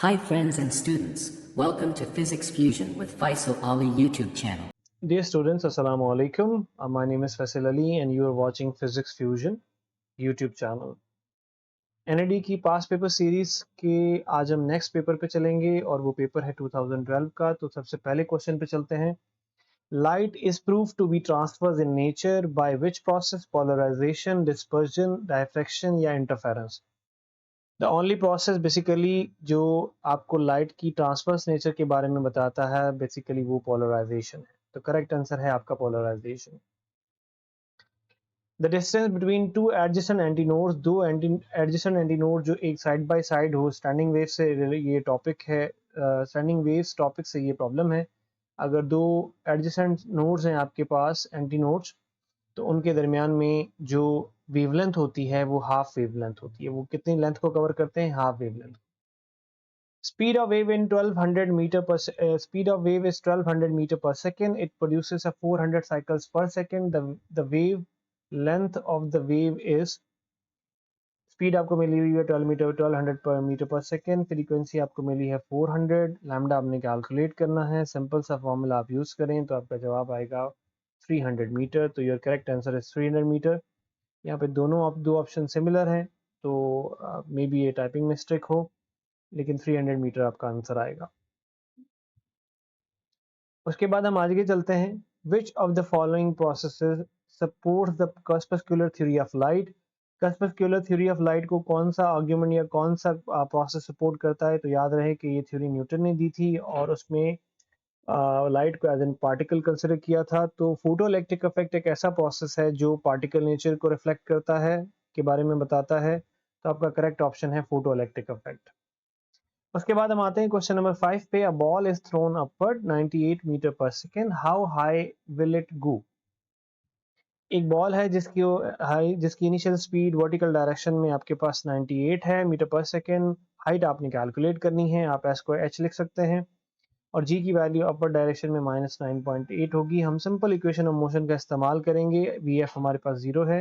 Hi friends and students, welcome to Physics Fusion with Faisal Ali YouTube channel. Dear students, Assalamu alaikum. My name is Faisal Ali and you are watching Physics Fusion YouTube channel. NAD की पास paper series के आज हम next paper पे चलेंगे और वो paper है 2012 का। तो सबसे पहले क्वेश्चन पे चलते हैं। Light is proved to be transfers in nature by which process? Polarization, dispersion, diffraction या interference? The only process basically जो आपको लाइट की ट्रांसवर्स नेचर के बारे में बताता है बेसिकली वो पोलराइजेशन है। तो करेक्ट आंसर है आपका polarization. The distance between two adjacent antinodes, दो एडजेसेंट एंटीनोड जो एक साइड बाय साइड हो, स्टैंडिंग वेव से ये टॉपिक है। स्टैंडिंग वेव्स टॉपिक से ये प्रॉब्लम है। अगर दो एडजेसेंट नोड्स हैं आपके पास एंटीनोड्स, तो उनके दरमियान में जो वेवलेंथ होती है वो हाफ वेवलेंथ होती है। वो कितनी लेंथ को कवर करते हैं? Half wavelength. Speed of wave in 1200 meter per speed of wave is 1200 meter per second. It produces a 400 cycles per second. The wave length of the wave is speed आपको मिली हुई है 1200 पर metre पर second. Frequency आपको मिली है 400। Lambda आपने calculate करना है। सिंपल सा फॉर्मूला आप यूज करें तो आपका जवाब आएगा 300 मीटर। तो your correct answer is 300 metre. यहाँ पे दो ऑप्शन सिमिलर हैं, तो मे बी ये टाइपिंग मिस्टेक हो, लेकिन 300 मीटर आपका आंसर आएगा। उसके बाद हम आगे चलते हैं। Which of the following processes supports the corpuscular theory of light? Corpuscular theory of light को कौन सा आर्ग्यूमेंट या कौन सा प्रोसेस सपोर्ट करता है? तो याद रहे कि ये थ्योरी न्यूटन ने दी थी और उसमें लाइट को एज एन पार्टिकल कंसिडर किया था। तो फोटो इलेक्ट्रिक इफेक्ट एक ऐसा प्रोसेस है जो पार्टिकल नेचर को रिफ्लेक्ट करता है, के बारे में बताता है। तो आपका करेक्ट ऑप्शन है फोटो इलेक्ट्रिक इफेक्ट। उसके बाद हम आते हैं क्वेश्चन नंबर 5 पे। A ball is thrown upward 98 metre पर second, how high will it go? एक बॉल है जिसकी इनिशियल स्पीड वर्टिकल डायरेक्शन में आपके पास 98 है मीटर पर सेकेंड। हाइट आपने कैलकुलेट करनी है, आप एस को एच लिख सकते हैं और जी की वैल्यू अपर डायरेक्शन में -9.8 होगी। हम सिंपल इक्वेशन ऑफ मोशन का इस्तेमाल करेंगे। वी एफ हमारे पास 0 है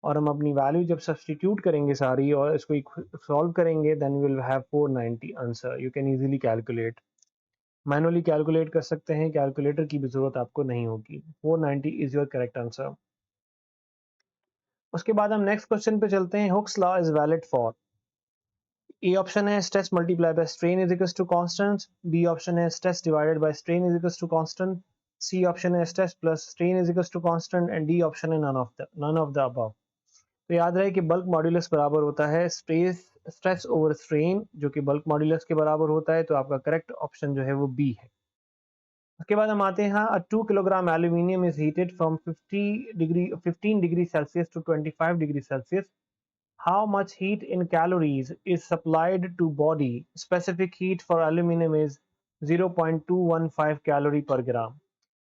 और हम अपनी वैल्यू जब सब्सटीट्यूट करेंगे सारी और इसको सॉल्व करेंगे, then we will have 490 answer. You can easily calculate, manually calculate कर सकते हैं, कैलकुलेटर की भी जरूरत आपको नहीं होगी। 490 इज योर करेक्ट आंसर। उसके बाद हम नेक्स्ट क्वेश्चन पे चलते हैं। Hooke's law is valid for? A option है stress multiply by strain is equals to constant. B option है stress divided by strain is equals to constant. C option है stress plus strain is equals to constant and D option है none of the above. तो याद रहे कि bulk modulus बराबर होता है स्ट्रेस ओवर स्ट्रेन, जो कि बल्क मॉड्यूलस के बराबर होता है। तो आपका करेक्ट ऑप्शन जो है वो बी है। उसके बाद हम आते हैं। A 2 kilogram aluminium is heated from 15 degree Celsius to 25 degree Celsius. How much heat in calories is supplied to body? Specific heat for aluminum is 0.215 calorie पर ग्राम।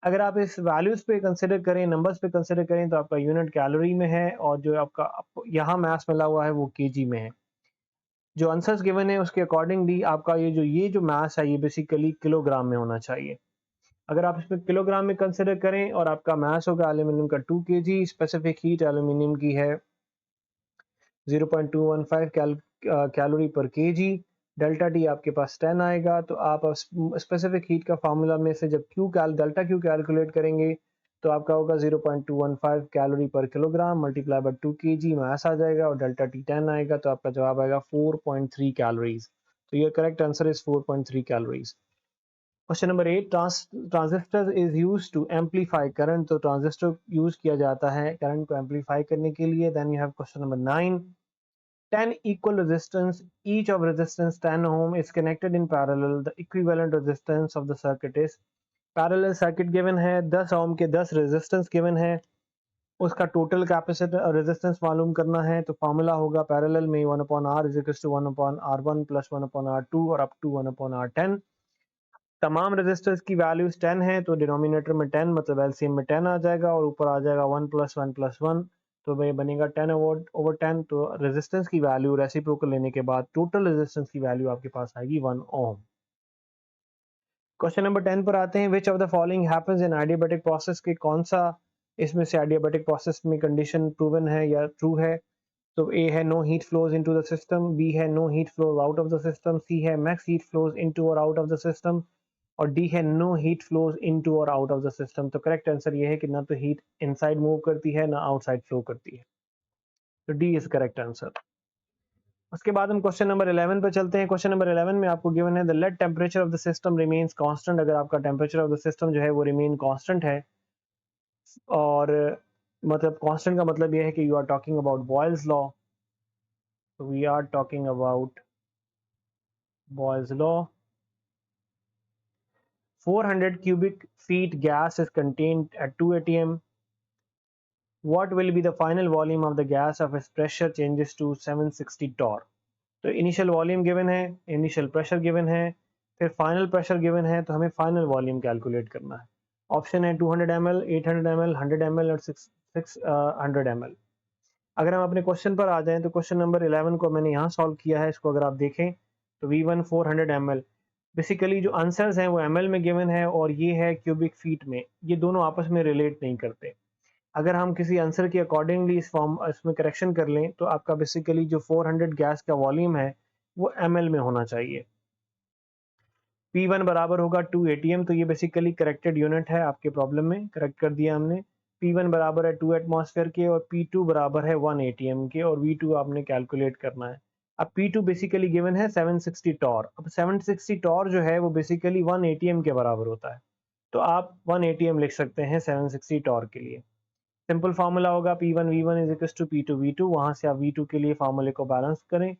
अगर आप इस वैल्यूज पे कंसिडर करें, नंबर्स पे कंसिडर करें, तो आपका यूनिट कैलोरी में है और जो आपका यहाँ मास मिला हुआ है वो केजी में है। जो आंसर्स गिवन है उसके अकॉर्डिंगली आपका ये जो मास है ये बेसिकली किलोग्राम में होना चाहिए। अगर आप इसमें किलोग्राम में कंसिडर करें और आपका मास होगा एल्यूमिनियम का 2 kg, स्पेसिफिक हीट एल्यूमिनियम की है 0.215 कैलोरी पर केजी। डेल्टा टी आपके पास 10 आएगा। तो आप स्पेसिफिक हीट का फार्मूला में से जब डेल्टा क्यू कैलकुलेट करेंगे तो आपका होगा 0.215 कैलोरी पर किलोग्राम मल्टीप्लाई बाय 2 kg मास आ जाएगा और डेल्टा टी 10 आएगा। तो आपका जवाब आएगा 4.3 कैलोरीज। तो ये correct answer is 4.3 calories. Question number 8। Transistor is use to amplify current. तो ट्रांजिस्टर यूज किया जाता है करंट को एम्पलीफाई करने के लिए। Then you have question number 9। 10 equal resistance, each of resistance 10 ohm is connected in parallel. The equivalent resistance of the circuit is? Parallel circuit given है, 10 ओम के 10 रेजिस्टेंस गिवन है, उसका टोटल कैपेसिटर रेजिस्टेंस मालूम करना है। तो फॉर्मूला होगा parallel में 1/r is equal to 1/r1 plus 1/r2 और अप टू 1/r10। तमाम रेजिस्टर्स की वैल्यूज 10 है तो डिनोमिनेटर में 10 मतलब एलसीएम में 10 आ जाएगा और ऊपर आ जाएगा 1 + 1 + 1। तो ये बनेगा 10 ओवर 10। तो रेजिस्टेंस की वैल्यू रेसिप्रोकल लेने के बाद टोटल रेजिस्टेंस की वैल्यू आपके पास आएगी 1 ओम। क्वेश्चन नंबर 10 पर आते हैं। Which of the following happens in adiabatic process के कौन सा इसमें से एडियाबैटिक प्रोसेस में कंडीशन प्रूवन है या ट्रू है? तो A है no heat flows into the system, B है no heat flows out of the system, C है max heat flows into or out of the system और D है no heat flows into or out of the system। तो correct answer ये है कि ना तो हीट इनसाइड मूव करती है ना आउटसाइड फ्लो करती है, तो डी इज करेक्ट आंसर। उसके बाद हम क्वेश्चन नंबर 11 पर चलते हैं। क्वेश्चन नंबर 11 में आपको गिवन है the let temperature of the system remains constant. अगर आपका टेम्परेचर ऑफ द सिस्टम जो है वो रिमेन कांस्टेंट है, और मतलब कांस्टेंट का मतलब ये है कि you are talking about Boyle's law, तो we are talking about Boyle's law. 400 cubic feet gas is contained at 2 atm. What will be the final volume of the gas if its pressure changes to 760 torr? तो initial volume given है, initial pressure given है, फिर final pressure given है, तो हमें final volume calculate करना है। Option है 200 ml, 800 ml, 100 ml और 600 ml। अगर हम अपने क्वेश्चन पर आ जाएं तो क्वेश्चन नंबर 11 को मैंने यहाँ सॉल्व किया है। इसको अगर आप देखें तो V1 400 ml, बेसिकली जो आंसर्स हैं वो ml में गिवन है और ये है क्यूबिक फीट में, ये दोनों आपस में रिलेट नहीं करते। अगर हम किसी आंसर के अकॉर्डिंगली इसमें करेक्शन कर लें तो आपका बेसिकली जो 400 गैस का वॉल्यूम है वो ml में होना चाहिए। P1 बराबर होगा 2 atm, तो ये बेसिकली करेक्टेड यूनिट है आपके प्रॉब्लम में, करेक्ट कर दिया हमने। P1 बराबर है 2 एटमॉस्फेयर के और P2 बराबर है 1 atm के, और V2 आपने कैलकुलेट करना है। अब P2 बेसिकली गिवन है 760 टॉर। अब 760 टॉर जो है वो बेसिकली 1 atm के बराबर होता है, तो आप 1 atm लिख सकते हैं 760 टॉर के लिए। सिंपल फार्मूला होगा P1 V1 is equal to P2 V2, वहाँ से आप V2 के लिए फार्मूले को बैलेंस करें,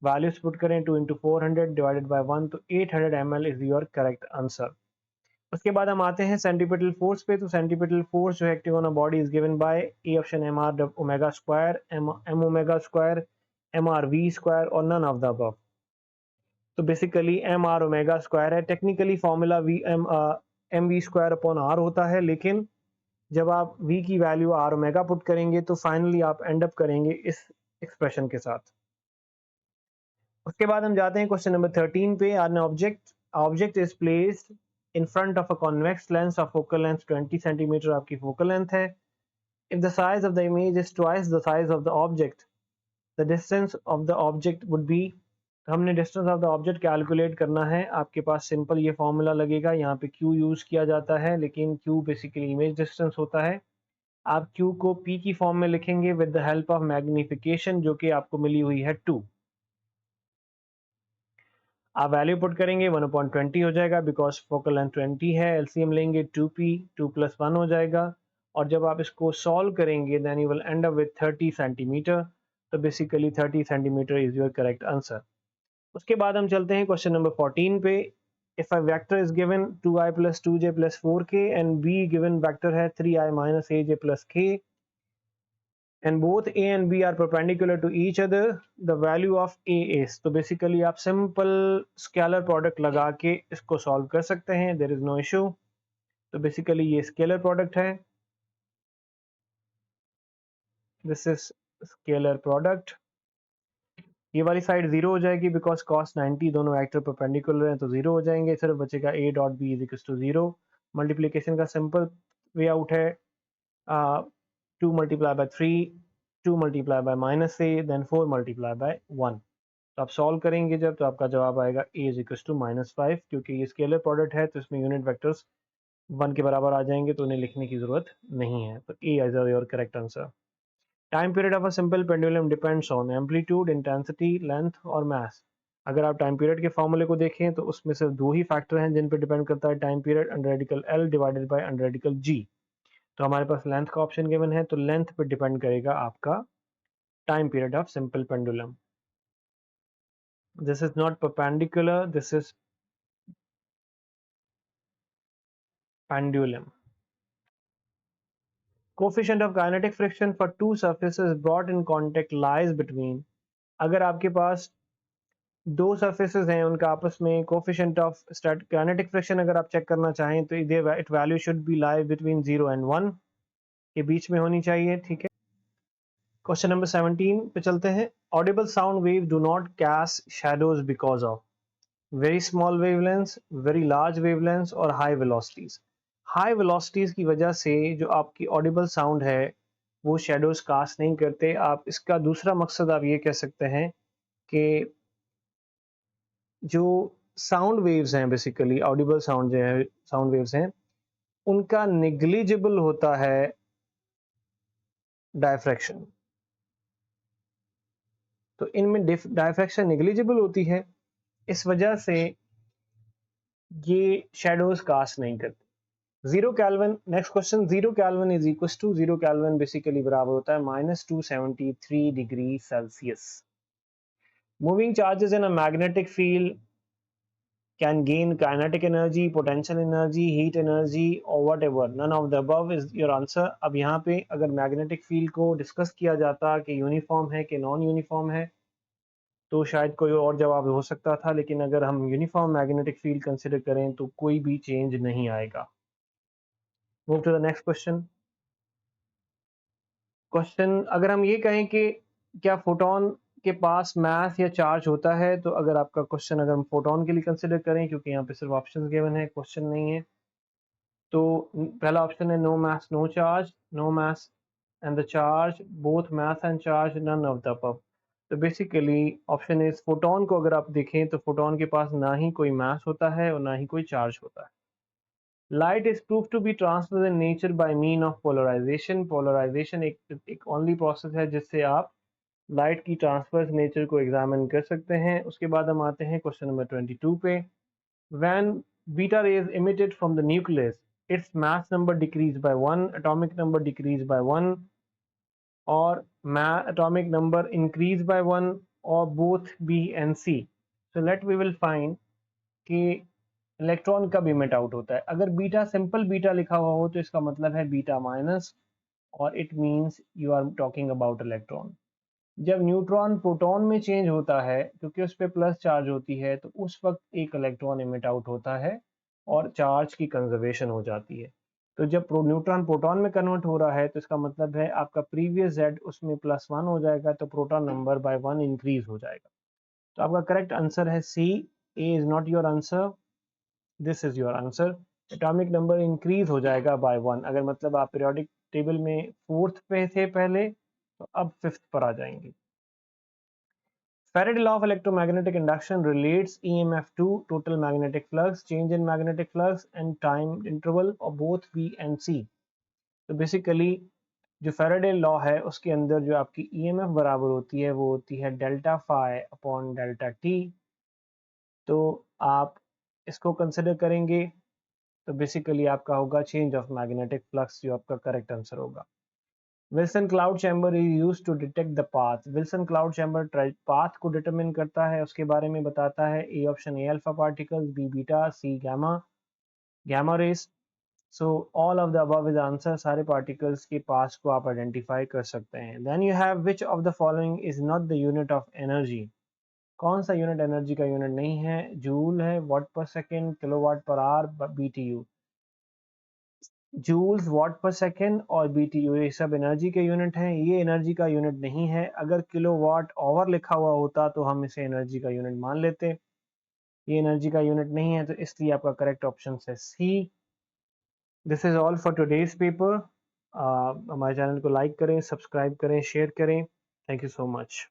वैल्यूज पुट करें 2 into 400 डिवाइडेड बाय 1, तो 800 ml is your correct answer. उसके बाद हम आते हैं सेंटीपिटल फोर्स पे। तो सेंटीपिटल फोर्स जो active on a body is given by A option M R omega square, M omega square, M R V square और नन ऑफ द अबव। तो basically M R omega square है, technically formula M V square upon R होता है, लेकिन जब आप v की value are omega put करेंगे तो फाइनली आप एंड अप करेंगे इस एक्सप्रेशन के साथ। उसके बाद हम जाते हैं क्वेश्चन नंबर 13 पे। An object is placed in front of a convex lens of focal length 20 centimetre आपकी फोकल लेंथ है। If the size of the image is twice the size of the object, the distance of the object would be. हमने distance of the object calculate करना है। आपके पास simple ये formula लगेगा, यहाँ पे q यूज किया जाता है, लेकिन q बेसिकली इमेज डिस्टेंस होता है। आप q को p की फॉर्म में लिखेंगे with the help of magnification, जो कि आपको मिली हुई है 2। आप वैल्यू पुट करेंगे 1/20 हो जाएगा, बिकॉज फोकल लेंथ 20 है। एलसीएम लेंगे 2p, 2 + 1 हो जाएगा, और जब आप इसको सॉल्व करेंगे then you will end up with 30 centimetre. तो basically 30 centimetre is your correct answer. उसके बाद हम चलते हैं क्वेश्चन नंबर 14 पे। If a vector is given 2i + 2j + 4k and b given vector है 3i - aj + k and both a and b are perpendicular to each other, the value of a is। तो basically आप simple scalar product लगा के इसको solve कर सकते हैं, there is no issue. तो बेसिकली ये स्केलर प्रोडक्ट है, दिस इज स्केलर प्रोडक्ट। ये वाली साइड 0 हो जाएगी बिकॉज cos 90 दोनों वेक्टर परपेंडिकुलर हैं, तो 0 हो जाएंगे, सिर्फ बचेगा a dot b is equal to 0। Multiplication का सिंपल वे आउट है 2 multiply by 3, 2 multiply by -a, then 4 multiply by 1। तो आप सॉल्व करेंगे जब, तो आपका जवाब आएगा a इज इक्वल टू -5। क्योंकि ये स्केलर प्रोडक्ट है तो इसमें यूनिट वेक्टर्स 1 के बराबर आ जाएंगे, तो उन्हें लिखने की जरूरत नहीं है, तो a is your correct answer. Time period of a simple pendulum depends on amplitude, intensity, length और मास। अगर आप टाइम पीरियड के फॉर्मूले को देखें तो उसमें सिर्फ 2 ही फैक्टर हैं जिन पर डिपेंड करता है time period, under radical L divided by under radical G। तो हमारे पास लेंथ का ऑप्शन गिवन है, तो लेंथ पर डिपेंड करेगा आपका time period of simple pendulum. This is not perpendicular, this is pendulum. Coefficient of kinetic friction for two surfaces brought in contact lies between. अगर आपके पास दो सर्फेसेस हैं, उनका आपस में कोफिशिएंट ऑफ काइनेटिक फ्रिक्शन अगर आप चेक करना चाहें तो it value should be lie between 0 and 1 के बीच में होनी चाहिए, ठीक है। क्वेश्चन नंबर 17 पे चलते हैं। Audible sound wave do not cast shadows because of very small wavelengths, very large wavelengths और हाई वेलोसिटीज। हाई वेलोसिटीज की वजह से जो आपकी ऑडिबल साउंड है वो शेडोज कास्ट नहीं करते। आप इसका दूसरा मकसद आप ये कह सकते हैं कि जो साउंड वेव्स हैं, बेसिकली ऑडिबल साउंड जो है, साउंड वेव्स हैं, उनका नेग्लिजिबल होता है डायफ्रैक्शन। तो इनमें डायफ्रैक्शन नेग्लिजिबल होती है, इस वजह से ये शेडोज कास्ट नहीं करते। 0 kelvin, next question, 0 kelvin is equal to 0 kelvin basically बराबर होता है -273 degree Celsius. Moving charges in a magnetic field can gain kinetic energy, potential energy, heat energy or whatever. None of the above is your answer. अब यहाँ पे अगर magnetic field को discuss किया जाता कि यूनिफॉर्म है कि नॉन यूनिफॉर्म है तो शायद कोई और जवाब हो सकता था, लेकिन अगर हम यूनिफॉर्म मैग्नेटिक फील्ड कंसिडर करें तो कोई भी चेंज नहीं आएगा। Move to the next question. Question अगर हम ये कहें कि क्या फोटोन के पास मास या चार्ज होता है, तो अगर आपका क्वेश्चन अगर हम फोटोन के लिए कंसिडर करें, क्योंकि यहाँ पे सिर्फ ऑप्शंस गिवन है, क्वेश्चन नहीं है, तो पहला ऑप्शन है no mass no charge, no mass and the charge, both mass and charge, none of the above. तो बेसिकली ऑप्शन इज फोटोन को अगर आप देखें तो फोटोन के पास ना ही कोई मास होता है और ना ही कोई चार्ज होता है। Light is prove to be transfer in nature by mean of polarization. Polarization एक ओनली प्रोसेस है जिससे आप लाइट की ट्रांसफर नेचर को एग्जामिन कर सकते हैं। उसके बाद हम आते हैं क्वेश्चन नंबर 22 पे। When beta rays emitted from the nucleus, its mass number decreased by 1, atomic number decreased by 1, or atomic number increased by 1, or both B and C. So let we will find कि electron कब emit out होता है। अगर beta simple beta लिखा हुआ हो तो इसका मतलब है बीटा माइनस, और it means you are talking about electron. जब न्यूट्रॉन प्रोटॉन में चेंज होता है, क्योंकि उस पर प्लस चार्ज होती है, तो उस वक्त एक इलेक्ट्रॉन इमिट आउट होता है और चार्ज की कंजर्वेशन हो जाती है। तो जब न्यूट्रॉन प्रोटॉन में कन्वर्ट हो रहा है तो इसका मतलब है आपका प्रीवियस जेड उसमें +1 हो जाएगा, तो प्रोटॉन नंबर बाय 1 इंक्रीज हो जाएगा। तो आपका करेक्ट आंसर है C. A is not your answer, this is your answer. Atomic number increase हो जाएगा बाय 1। अगर मतलब आप पीरियोडिक टेबल में 4th पे थे पहले, तो अब 5th पर आ जाएंगे। Faraday law of electromagnetic induction relates EMF to total magnetic flux, change in magnetic flux, and time interval of both B and C. तो बेसिकली जो फेराडे लॉ है उसके अंदर जो आपकी EMF बराबर होती है वो होती है delta phi upon delta t. तो आप इसको कंसिडर करेंगे तो बेसिकली आपका होगा चेंज ऑफ मैग्नेटिक फ्लक्स, जो आपका करेक्ट आंसर होगा। Wilson cloud chamber is used to detect the path. Wilson cloud chamber path को डिटरमिन करता है, उसके बारे में बताता है। A option A alpha particles, B beta, C gamma rays. So all of the above is answer. सारे particles के पास को आप आइडेंटिफाई कर सकते हैं। Then you have which of the following is not the unit of energy. कौन सा यूनिट एनर्जी का यूनिट नहीं है? जूल है, watt per second, kilowatt per hour, BTU. Joules, watt per second और बीटीयू ये सब एनर्जी के यूनिट हैं, ये एनर्जी का यूनिट नहीं है। अगर किलोवाट आवर लिखा हुआ होता तो हम इसे एनर्जी का यूनिट मान लेते। ये एनर्जी का यूनिट नहीं है, तो इसलिए आपका करेक्ट ऑप्शन है C. This is all for today's paper. हमारे चैनल को लाइक करें, सब्सक्राइब करें, शेयर करें। Thank you so much.